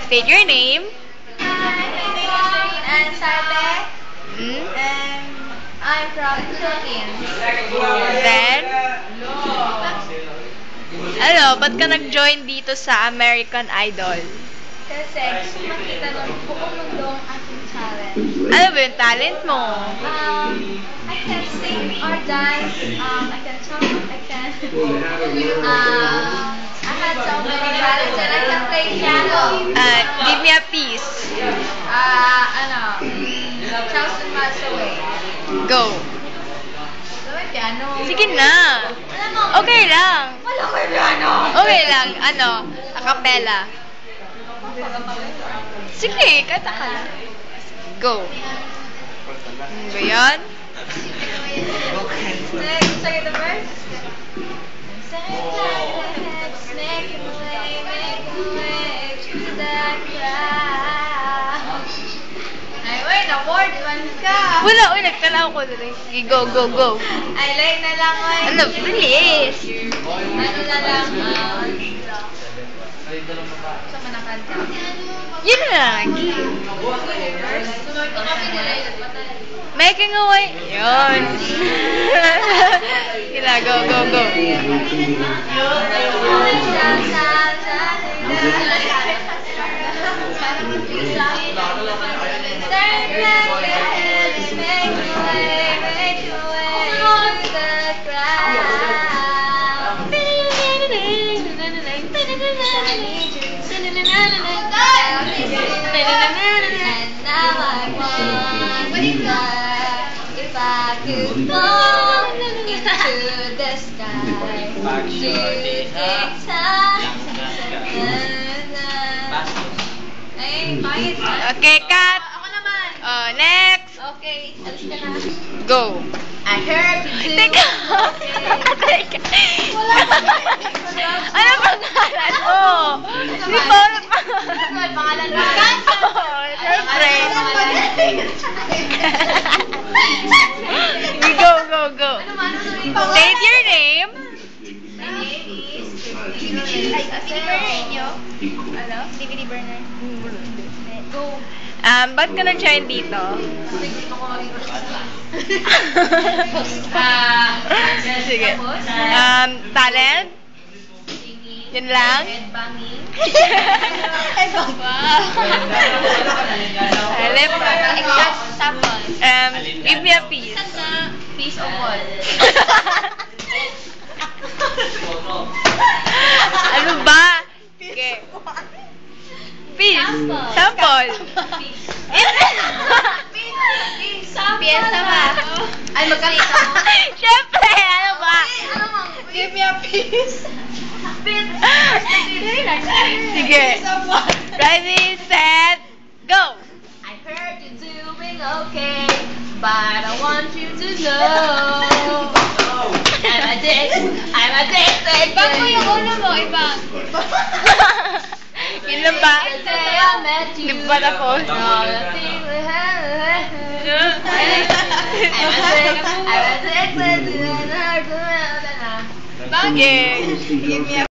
State your name. Hi, my name is Rain Ansarte, Hmm? and I'm from Philippines. Then, ba't ka nag-join dito sa American Idol? Kasi gusto ko makita ng buong mundo ang aking talent. Ano ba yung talent mo? I can sing or dance, I can talk, I can, I had so many talents and I can play piano. Give me a piece. Thousand Miles Away. Go. Ano yung piano? Sige na. Okay lang. Wala ko yung piano. Okay lang. A cappella. Sige, kanta ka lang. Go. Ano ba yan? Snake, say the verse. Snake away, make away through the crowd. Ay, wait, award man ka. Wala, nagkalaw ko na rin. Sige, go, go, go. Ay, lay na lang, oy. Ano, bilis. Ano na lang, sa manakanta. Yun na. Making away. Yun. Kila, go, go, go. If I could fall into the sky, do take time. Ay, pangit. Okay, cut. Ako naman. Next. Okay, alis ka na. Go. I heard you do. Teka. Teka. Ano pangalan mo? Di ba? Ano pangalan mo? Siyempre. Go, go, go. State your name. My name is DVD burner nyo? Ano? DVD burner. Go. Ba't ka nag-join dito? Sige. Talent? Yun lang? Headbanging. Example. Give me a piece. Piece of wall. Ano ba? Okay. Piece. Sample. Piesa ba? Ay, magkalita mo? Siyempre, ano ba? Give me a piece. Sige. Ready, set, go! I heard you doing okay, but I want you to know I'm addicted to you. Yung ulo mo, iba. Yun lang ba? The day I met you. Di ba tapos? I'm addicted to you. Bagay. Give me a